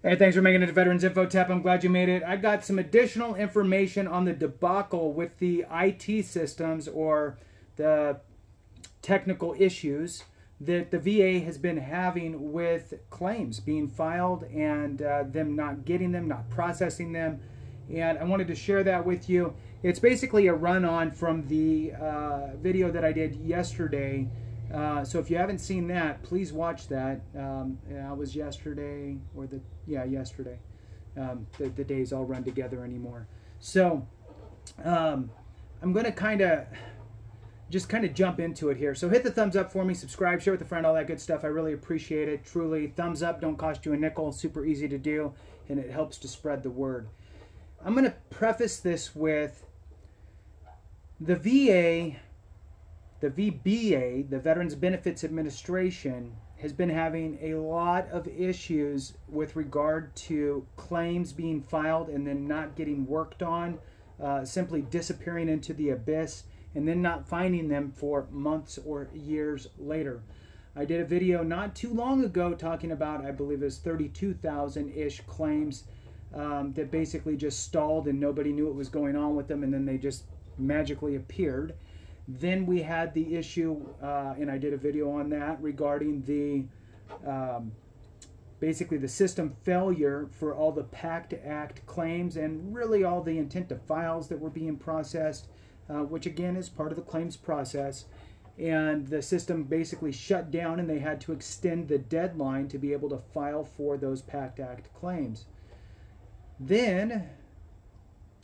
Hey, thanks for making it to Veterans Info Tap. I'm glad you made it. I got some additional information on the debacle with the IT systems, or the technical issues that the VA has been having with claims being filed and them not getting them, not processing them. And I wanted to share that with you. It's basically a run-on from the video that I did yesterday. So if you haven't seen that, please watch that. It was yesterday, or yesterday. The days all run together anymore. So I'm going to just kind of jump into it here. So hit the thumbs up for me, subscribe, share with a friend, all that good stuff. I really appreciate it. Truly, thumbs up don't cost you a nickel. Super easy to do, and it helps to spread the word. I'm going to preface this with the VA. The VBA, the Veterans Benefits Administration, has been having a lot of issues with regard to claims being filed and then not getting worked on, simply disappearing into the abyss and then not finding them for months or years later. I did a video not too long ago talking about, I believe it was 32,000-ish claims that basically just stalled and nobody knew what was going on with them, and then they just magically appeared. Then we had the issue, and I did a video on that, regarding the basically the system failure for all the PACT Act claims and really all the intent to files that were being processed, which again is part of the claims process. And the system basically shut down and they had to extend the deadline to be able to file for those PACT Act claims. Then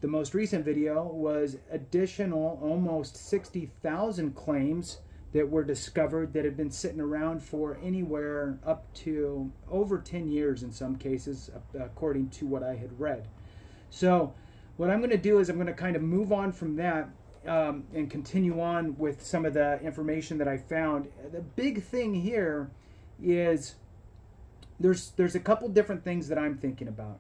the most recent video was additional almost 60,000 claims that were discovered that had been sitting around for anywhere up to over 10 years in some cases, according to what I had read. So what I'm going to do is I'm going to kind of move on from that and continue on with some of the information that I found. The big thing here is there's a couple different things that I'm thinking about.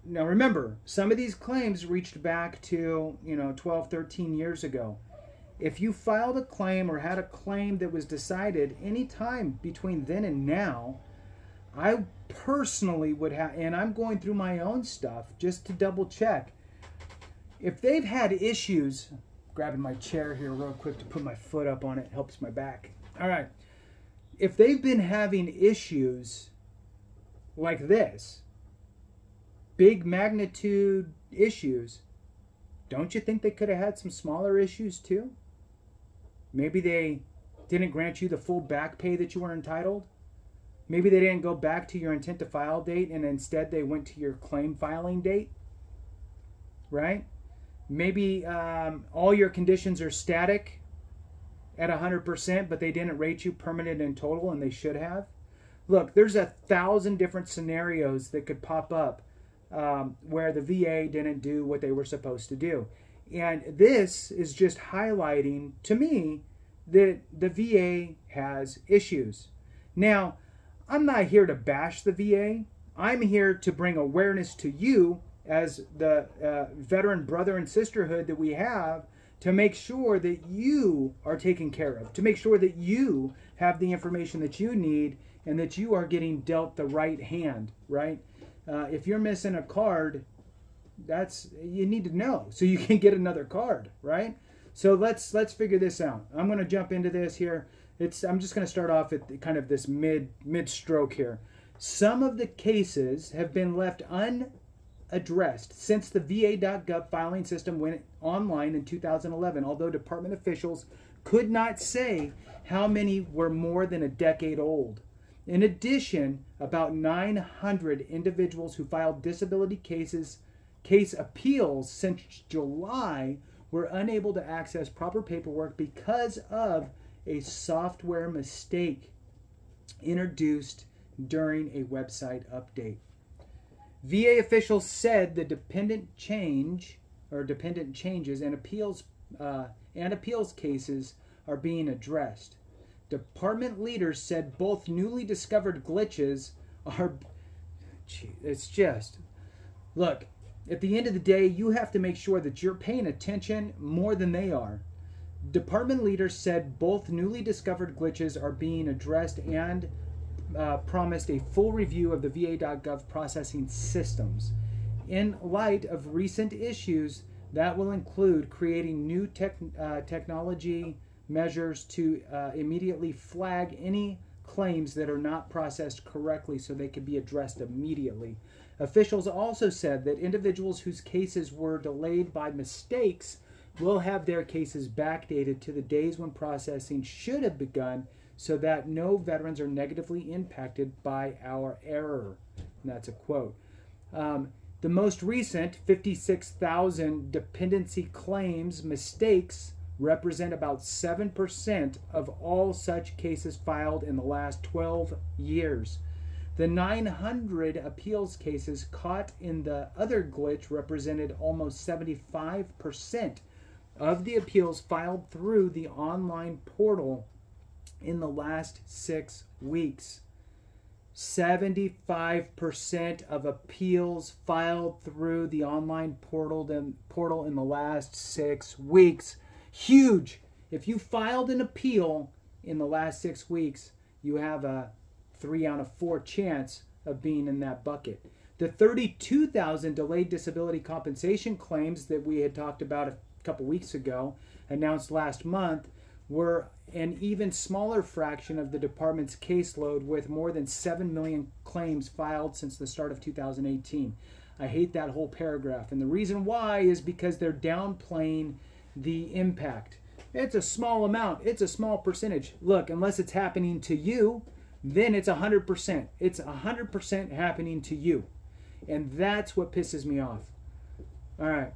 Now remember, some of these claims reached back to 12, 13 years ago. If you filed a claim or had a claim that was decided any time between then and now, I personally would have, and I'm going through my own stuff just to double check. If they've had issues, grabbing my chair here real quick to put my foot up on it, helps my back. All right. If they've been having issues like this, big magnitude issues, don't you think they could have had some smaller issues too? Maybe they didn't grant you the full back pay that you were entitled. Maybe they didn't go back to your intent to file date and instead they went to your claim filing date, right? Maybe all your conditions are static at 100%, but they didn't rate you permanent and total, and they should have. Look, there's 1,000 different scenarios that could pop up where the VA didn't do what they were supposed to do. And this is just highlighting to me that the VA has issues. Now, I'm not here to bash the VA. I'm here to bring awareness to you as the veteran brother and sisterhood that we have, to make sure that you are taken care of, to make sure that you have the information that you need and that you are getting dealt the right hand, right? If you're missing a card, you need to know so you can get another card, right? So let's figure this out. I'm going to jump into this here. I'm just going to start off at kind of this mid-stroke here. Some of the cases have been left unaddressed since the VA.gov filing system went online in 2011, although department officials could not say how many were more than a decade old. In addition, about 900 individuals who filed disability case appeals since July were unable to access proper paperwork because of a software mistake introduced during a website update. VA officials said the dependent changes and appeals cases are being addressed. Department leaders said both newly discovered glitches are... It's just... Look, at the end of the day, you have to make sure that you're paying attention more than they are. Department leaders said both newly discovered glitches are being addressed and promised a full review of the VA.gov processing systems. In light of recent issues, that will include creating new technology measures to immediately flag any claims that are not processed correctly so they can be addressed immediately. Officials also said that individuals whose cases were delayed by mistakes will have their cases backdated to the days when processing should have begun so that no veterans are negatively impacted by our error. And that's a quote. The most recent 56,000 dependency claims mistakes represent about 7% of all such cases filed in the last 12 years. The 900 appeals cases caught in the other glitch represented almost 75% of the appeals filed through the online portal in the last 6 weeks. 75% of appeals filed through the online portal in the last 6 weeks. Huge! If you filed an appeal in the last 6 weeks, you have a 3 out of 4 chance of being in that bucket. The 32,000 delayed disability compensation claims that we had talked about a couple weeks ago, announced last month, were an even smaller fraction of the department's caseload, with more than 7 million claims filed since the start of 2018. I hate that whole paragraph, and the reason why is because they're downplaying the impact. It's a small amount. It's a small percentage. Look, unless it's happening to you, then it's 100%. It's 100% happening to you. And that's what pisses me off. All right.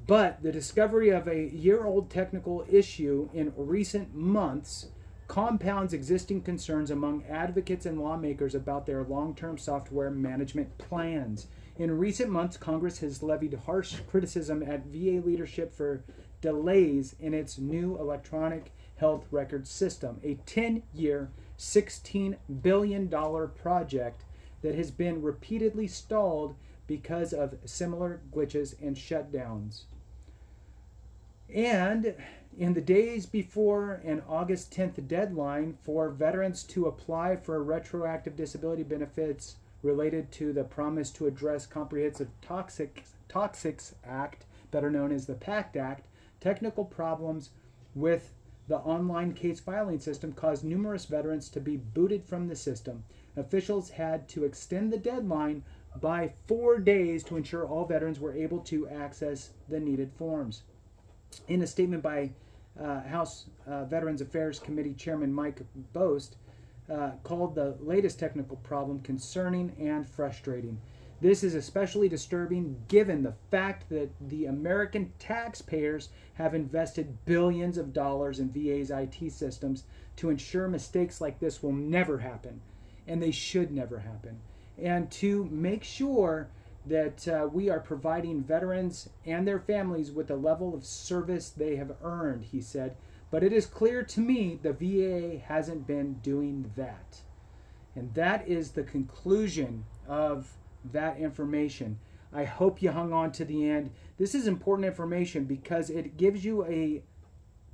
But the discovery of a year-old technical issue in recent months compounds existing concerns among advocates and lawmakers about their long-term software management plans. In recent months, Congress has levied harsh criticism at VA leadership for delays in its new electronic health record system, a 10-year, $16 billion project that has been repeatedly stalled because of similar glitches and shutdowns. And in the days before an August 10th deadline for veterans to apply for retroactive disability benefits related to the Promise to Address Comprehensive Toxics Act, better known as the PACT Act, technical problems with the online case filing system caused numerous veterans to be booted from the system. Officials had to extend the deadline by 4 days to ensure all veterans were able to access the needed forms. In a statement by House Veterans Affairs Committee Chairman Mike Bost, called the latest technical problem concerning and frustrating. This is especially disturbing given the fact that the American taxpayers have invested billions of dollars in VA's IT systems to ensure mistakes like this will never happen, and they should never happen, and to make sure that we are providing veterans and their families with the level of service they have earned, he said. But it is clear to me the VA hasn't been doing that. And that is the conclusion of that information. I hope you hung on to the end. This is important information because it gives you a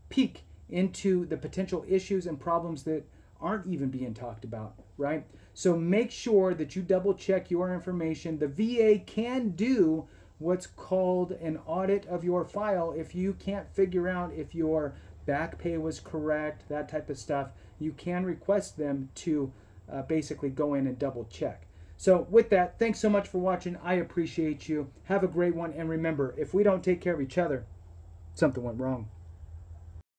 peek into the potential issues and problems that aren't even being talked about, right? So make sure that you double check your information. The VA can do what's called an audit of your file if you can't figure out if your back pay was correct, that type of stuff. You can request them to basically go in and double check. So with that, thanks so much for watching. I appreciate you. Have a great one. And remember, if we don't take care of each other, something went wrong.